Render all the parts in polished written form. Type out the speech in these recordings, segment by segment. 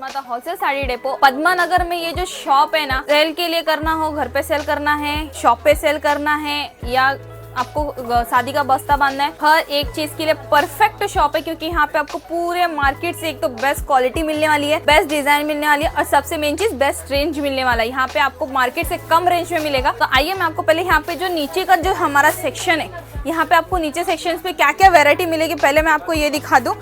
राजमाता wholesale sari depot Padma नगर में ये जो शॉप है ना, सेल के लिए करना हो, घर पे सेल करना है, शॉप पे सेल करना है, या आपको शादी का बस्ता बांधना है, हर एक चीज के लिए परफेक्ट शॉप है। क्योंकि यहाँ पे आपको पूरे मार्केट से एक तो बेस्ट क्वालिटी मिलने वाली है, बेस्ट डिजाइन मिलने वाली है, और सबसे मेन चीज बेस्ट रेंज मिलने वाला है। यहाँ पे आपको मार्केट से कम रेंज में मिलेगा। तो आइए मैं आपको पहले यहाँ पे जो नीचे का जो हमारा सेक्शन है, यहाँ पे आपको नीचे सेक्शन पे क्या क्या वेरायटी मिलेगी पहले मैं आपको ये दिखा दूं।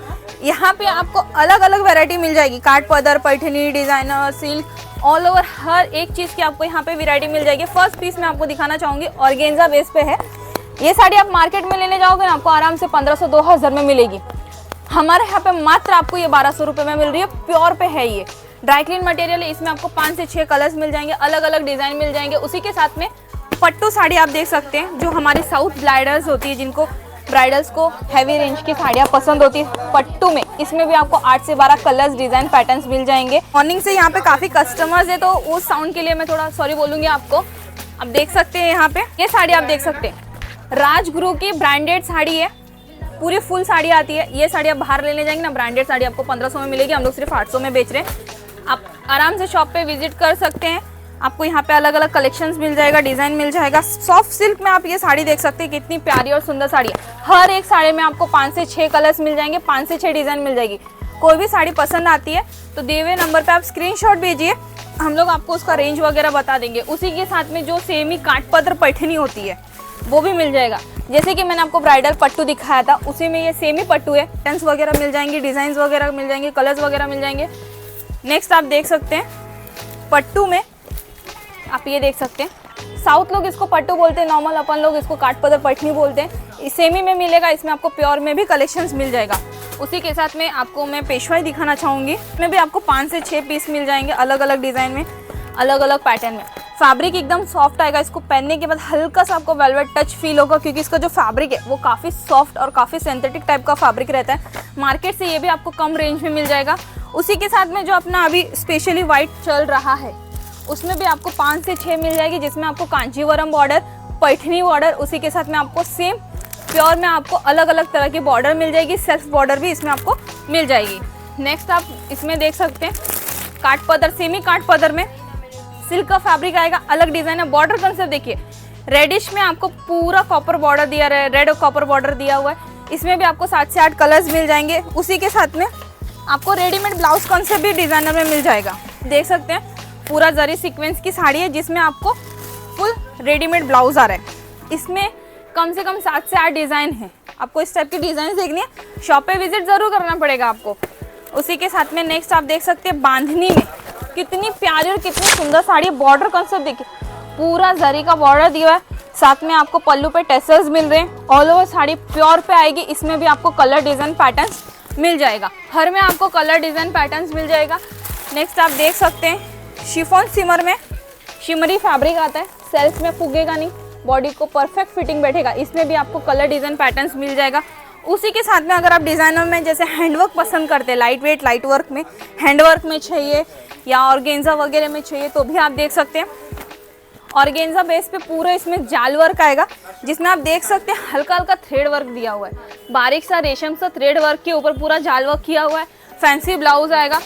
यहाँ पे आपको अलग अलग वेरायटी मिल जाएगी, काट पदर, Paithani, designer, silk, all over हर एक चीज की आपको यहाँ पे वैरायटी मिल जाएगी। फर्स्ट पीस मैं आपको दिखाना चाहूंगी, ऑर्गेन्जा बेस पे है। ये साड़ी आप मार्केट में लेने जाओगे ना, आपको आराम से 1500-2000 में मिलेगी। हमारे यहाँ पे मात्र आपको ये 1200 रुपये में मिल रही है। प्योर पे है ये, ड्राई क्लीन मटेरियल है। इसमें आपको 5 से 6 कलर्स मिल जाएंगे, अलग अलग डिजाइन मिल जाएंगे। उसी के साथ में पट्टू साड़ी आप देख सकते हैं, जो हमारी साउथ ब्राइडल्स होती है, जिनको ब्राइडल्स को हैवी रेंज की साड़ियाँ पसंद होती है, पट्टू में इसमें भी आपको 8 से 12 कलर्स, डिजाइन, पैटर्न्स मिल जाएंगे। मॉर्निंग से यहाँ पे काफी कस्टमर्स है, तो उस साउंड के लिए मैं थोड़ा सॉरी बोलूंगी आपको। आप देख सकते हैं यहाँ पे ये साड़ी आप देख सकते हैं, राजगुरु की ब्रांडेड साड़ी है, पूरी फुल साड़ी आती है। ये साड़ी आप बाहर लेने जाएंगे ना, ब्रांडेड साड़ी आपको 1500 में मिलेगी, हम लोग सिर्फ 800 में बेच रहे हैं। आप आराम से शॉप पे विजिट कर सकते हैं। आपको यहाँ पे अलग अलग कलेक्शंस मिल जाएगा, डिजाइन मिल जाएगा। सॉफ्ट सिल्क में आप ये साड़ी देख सकते हैं, कितनी प्यारी और सुंदर साड़ी है। हर एक साड़ी में आपको 5 से 6 कलर्स मिल जाएंगे, 5 से 6 डिजाइन मिल जाएगी। कोई भी साड़ी पसंद आती है तो दिए हुए नंबर पे आप स्क्रीनशॉट भेजिए, हम लोग आपको उसका रेंज वगैरह बता देंगे। उसी के साथ में जो सेमी काट पत्र पैठनी होती है वो भी मिल जाएगा। जैसे कि मैंने आपको ब्राइडल पट्टू दिखाया था, उसी में ये सेमी पट्टू है। टेंस वगैरह मिल जाएंगे, डिजाइन वगैरह मिल जाएंगे, कलर्स वगैरह मिल जाएंगे। नेक्स्ट आप देख सकते हैं पट्टू में, आप ये देख सकते हैं, साउथ लोग इसको पट्टू बोलते हैं, नॉर्मल अपन लोग इसको काट पदर पैठनी बोलते हैं। सेमी में मिलेगा, इसमें आपको प्योर में भी कलेक्शंस मिल जाएगा। उसी के साथ में आपको मैं पेशवाई दिखाना चाहूँगी, इसमें भी आपको 5 से 6 पीस मिल जाएंगे, अलग अलग डिज़ाइन में, अलग अलग पैटर्न में। फैब्रिक एकदम सॉफ्ट आएगा, इसको पहनने के बाद हल्का सा आपको वेलवेट टच फील होगा, क्योंकि इसका जो फैब्रिक है वो काफ़ी सॉफ्ट और काफ़ी सिंथेटिक टाइप का फैब्रिक रहता है। मार्केट से ये भी आपको कम रेंज में मिल जाएगा। उसी के साथ में जो अपना अभी स्पेशली वाइट चल रहा है, उसमें भी आपको 5 से 6 मिल जाएगी, जिसमें आपको कांजीवरम बॉर्डर, पैठनी बॉर्डर, उसी के साथ में आपको सेम प्योर में आपको अलग अलग तरह की बॉर्डर मिल जाएगी। सेल्फ बॉर्डर भी इसमें आपको मिल जाएगी। नेक्स्ट आप इसमें देख सकते हैं काट पदर, सेमी काट पदर में सिल्क का फैब्रिक आएगा, अलग डिजाइन है। बॉर्डर कंसेप्ट देखिए, रेडिश में आपको पूरा कॉपर बॉर्डर दिया है, रेड और कॉपर बॉर्डर दिया हुआ है। इसमें भी आपको 7 से 8 कलर्स मिल जाएंगे। उसी के साथ में आपको रेडीमेड ब्लाउज कंसेप्ट भी डिजाइनर में मिल जाएगा। देख सकते हैं पूरा जरी सीक्वेंस की साड़ी है, जिसमें आपको फुल रेडीमेड ब्लाउज आ रहा है। इसमें कम से कम 7 से 8 डिजाइन है। आपको इस टाइप की डिजाइन देखनी है, शॉप पे विजिट जरूर करना पड़ेगा आपको। उसी के साथ में नेक्स्ट आप देख सकते हैं बांधनी में, कितनी प्यारी और कितनी सुंदर साड़ी। बॉर्डर कंसेप्ट देखिए, पूरा जरी का बॉर्डर दिया है, साथ में आपको पल्लू पे टेसल्स मिल रहे हैं। ऑल ओवर साड़ी प्योर पे आएगी। इसमें भी आपको कलर डिजाइन पैटर्न्स मिल जाएगा, हर में आपको कलर डिजाइन पैटर्न्स मिल जाएगा। नेक्स्ट आप देख सकते हैं शिफॉन सिमर में शिमरी फैब्रिक आता है, सेल्स में फूगेगा नहीं, बॉडी को परफेक्ट फिटिंग बैठेगा। इसमें भी आपको कलर डिजाइन पैटर्न्स मिल जाएगा। उसी के साथ में अगर आप डिजाइनर में जैसे हैंडवर्क पसंद करते हैं, लाइट वेट लाइट वर्क में, हैंडवर्क में चाहिए या ऑर्गेन्जा वगैरह में चाहिए, तो भी आप देख सकते हैं। ऑर्गेन्जा बेस पे पूरा इसमें जाल वर्क आएगा, जिसमें आप देख सकते हैं हल्का हल्का थ्रेड वर्क दिया हुआ है, बारीक सा रेशम सा थ्रेड वर्क के ऊपर पूरा जाल वर्क किया हुआ है। फैंसी ब्लाउज आएगा।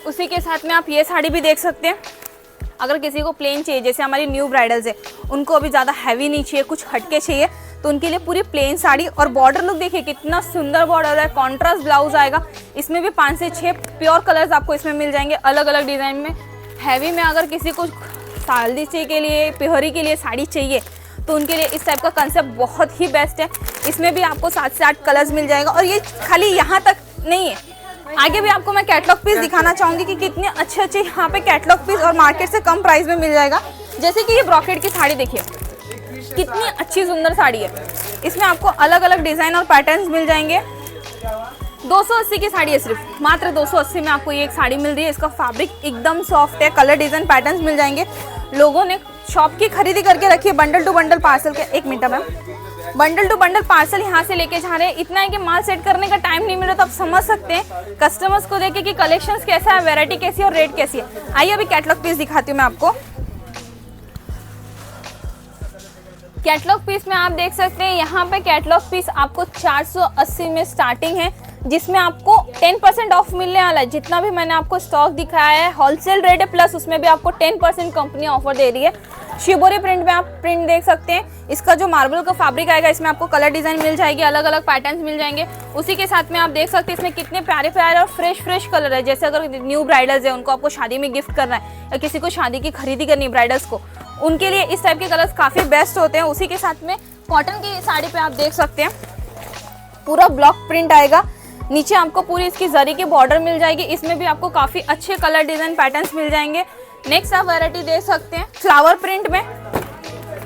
उसी के साथ में आप ये साड़ी भी देख सकते हैं। अगर किसी को प्लेन चाहिए, जैसे हमारी न्यू ब्राइडल्स है, उनको अभी ज़्यादा हैवी नहीं चाहिए, कुछ हटके चाहिए, तो उनके लिए पूरी प्लेन साड़ी। और बॉर्डर लुक देखिए कितना सुंदर बॉर्डर है, कॉन्ट्रास्ट ब्लाउज आएगा। इसमें भी 5 से 6 प्योर कलर्स आपको इसमें मिल जाएंगे, अलग अलग डिज़ाइन में। हैवी में अगर किसी को शादी के लिए, पिहरी के लिए साड़ी चाहिए, तो उनके लिए इस टाइप का कंसेप्ट बहुत ही बेस्ट है। इसमें भी आपको 7 से 8 कलर्स मिल जाएगा। और ये खाली यहाँ तक नहीं है, आगे भी आपको मैं कैटलॉग पीस दिखाना चाहूँगी कि कितने अच्छे अच्छे यहाँ पे कैटलॉग पीस और मार्केट से कम प्राइस में मिल जाएगा। जैसे कि ये ब्रॉकेट की साड़ी देखिए, कितनी अच्छी सुंदर साड़ी है। इसमें आपको अलग अलग डिज़ाइन और पैटर्न्स मिल जाएंगे। 280 की साड़ी है, सिर्फ मात्र 280 में आपको ये एक साड़ी मिल रही है। इसका फैब्रिक एकदम सॉफ्ट है, कलर डिज़ाइन पैटर्न्स मिल जाएंगे। लोगों ने शॉप की खरीदी करके रखी है, बंडल टू बंडल पार्सल के। एक minute ma'am, bundle to bundle parcel यहाँ से लेके जा रहे हैं। इतना है कि माल सेट करने का टाइम नहीं मिल रहा, तो आप समझ सकते हैं कस्टमर्स को देखे कि कलेक्शंस कैसा है, वैरायटी कैसी है और रेट कैसी है। आइए अभी कैटलॉग पीस दिखाती हूँ मैं आपको। कैटलॉग पीस में आप देख सकते हैं, यहाँ पे कैटलॉग पीस आपको 480 में स्टार्टिंग है। जिसमें आपको 10% ऑफ मिलने वाला है। जितना भी मैंने आपको स्टॉक दिखाया है होलसेल रेट है, प्लस उसमें भी आपको 10% कंपनी ऑफर दे रही है। शिबोरी प्रिंट में आप प्रिंट देख सकते हैं। इसका जो मार्बल का फैब्रिक आएगा, इसमें आपको कलर डिजाइन मिल जाएगी, अलग अलग पैटर्न्स मिल जाएंगे। उसी के साथ में आप देख सकते हैं इसमें कितने प्यारे प्यारे और फ्रेश कलर है। जैसे अगर न्यू ब्राइडल्स है, उनको आपको शादी में गिफ्ट करना है या किसी को शादी की खरीदी करनी है ब्राइडल्स को, उनके लिए इस टाइप के कलर्स काफ़ी बेस्ट होते हैं। उसी के साथ में कॉटन की साड़ी पे आप देख सकते हैं पूरा ब्लॉक प्रिंट आएगा। नीचे आपको पूरी इसकी जरी की बॉर्डर मिल जाएगी। इसमें भी आपको काफ़ी अच्छे कलर डिज़ाइन पैटर्न्स मिल जाएंगे। नेक्स्ट आप वैरायटी देख सकते हैं फ्लावर प्रिंट में।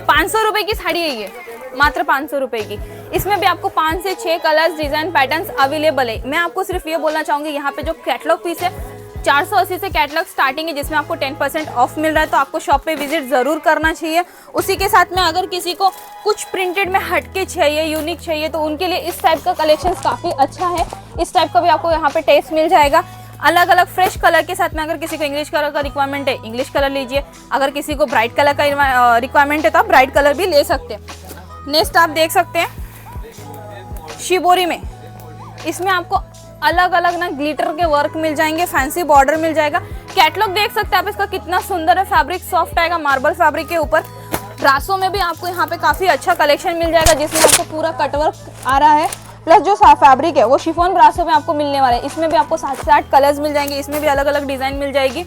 500 रुपये की साड़ी है ये, मात्र 500 रुपये की। इसमें भी आपको 5 से 6 कलर्स डिज़ाइन पैटर्न्स अवेलेबल है। मैं आपको सिर्फ ये बोलना चाहूँगी, यहाँ पे जो कैटलॉग पीस है 480 से कैटलॉग स्टार्टिंग है, जिसमें आपको 10% ऑफ मिल रहा है। तो आपको शॉप पे विजिट ज़रूर करना चाहिए। उसी के साथ में अगर किसी को कुछ प्रिंटेड में हटके चाहिए, यूनिक चाहिए, तो उनके लिए इस टाइप का कलेक्शन काफ़ी अच्छा है। इस टाइप का भी आपको यहाँ पे टेस्ट मिल जाएगा। अलग अलग फ्रेश कलर के साथ में अगर किसी को इंग्लिश कलर का रिक्वायरमेंट है, इंग्लिश कलर लीजिए। अगर किसी को ब्राइट कलर का रिक्वायरमेंट है तो आप ब्राइट कलर भी ले सकते हैं। नेक्स्ट आप देख सकते हैं शिबोरी में। इसमें आपको अलग अलग ना ग्लिटर के वर्क मिल जाएंगे, फैंसी बॉर्डर मिल जाएगा। कैटलॉग देख सकते हैं आप इसका कितना सुंदर है। फैब्रिक सॉफ्ट आएगा मार्बल फैब्रिक के ऊपर। ब्रासों में भी आपको यहाँ पे काफ़ी अच्छा कलेक्शन मिल जाएगा, जिसमें आपको पूरा कटवर्क आ रहा है। प्लस जो फैब्रिक है वो शिफॉन ब्रासों में आपको मिलने वाला है। इसमें भी आपको 7 से 8 कलर्स मिल जाएंगे। इसमें भी अलग अलग डिज़ाइन मिल जाएगी।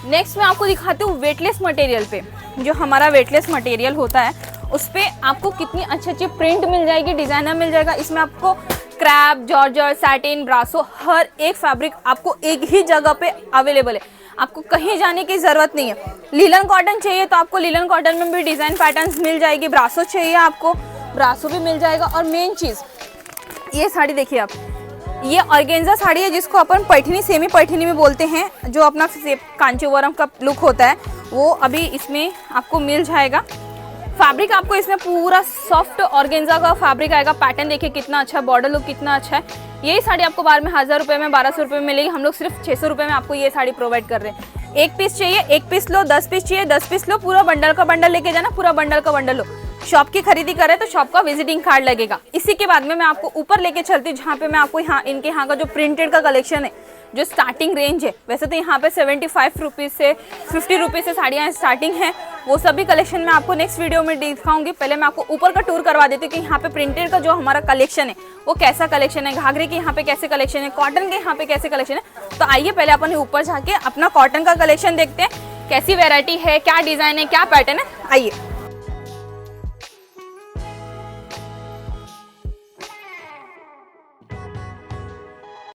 नेक्स्ट मैं आपको दिखाती हूँ वेटलेस मटेरियल पे। जो हमारा वेटलेस मटेरियल होता है उस पर आपको कितनी अच्छी अच्छी प्रिंट मिल जाएगी, डिज़ाइनर मिल जाएगा। इसमें आपको क्रैप, जॉर्जेट, सैटिन, ब्रासो, हर एक फैब्रिक आपको एक ही जगह पे अवेलेबल है। आपको कहीं जाने की ज़रूरत नहीं है। लिलन कॉटन चाहिए तो आपको लिलन कॉटन में भी डिज़ाइन पैटर्न्स मिल जाएगी। ब्रासो चाहिए आपको, ब्रासो भी मिल जाएगा। और मेन चीज़ ये साड़ी देखिए आप, ये ऑर्गेन्जा साड़ी है जिसको अपन पैठनी, सेमी पैठनी में बोलते हैं। जो अपना कांचीवरम का लुक होता है वो अभी इसमें आपको मिल जाएगा। फैब्रिक आपको इसमें पूरा सॉफ्ट ऑर्गेन्जा का फैब्रिक आएगा। पैटर्न देखिए कितना अच्छा, बॉर्डर लुक कितना अच्छा है। यही साड़ी आपको बाहर में 1000 रुपये में, 1200 रुपये में मिलेगी। हम लोग सिर्फ 600 रुपये में आपको ये साड़ी प्रोवाइड कर रहे हैं। एक पीस चाहिए एक पीस लो, 10 पीस चाहिए 10 पीस लो। पूरा बंडल का बंडल लेके जाना, पूरा बंडल का बंडल लो। शॉप की खरीदी करें तो शॉप का विजिटिंग कार्ड लगेगा। इसी के बाद में मैं आपको ऊपर लेके चलती हूँ, जहाँ पे मैं आपको यहाँ इनके यहाँ का जो प्रिंटेड का कलेक्शन है, जो स्टार्टिंग रेंज है। वैसे तो यहाँ पे 75 रुपीज़ से 50 रुपीज़ से साड़ियाँ स्टार्टिंग हैं। वो सभी कलेक्शन मैं आपको नेक्स्ट वीडियो में दिखाऊंगी। पहले मैं आपको ऊपर का टूर करवा देती हूँ कि यहाँ पे प्रिंटेड का जो हमारा कलेक्शन है वो कैसा कलेक्शन है, घाघरे के यहाँ पे कैसे कलेक्शन है, कॉटन के यहाँ पे कैसे कलेक्शन है। तो आइए पहले अपन ऊपर जाके अपना कॉटन का कलेक्शन देखते हैं, कैसी वेरायटी है, क्या डिज़ाइन है, क्या पैटर्न है। आइए।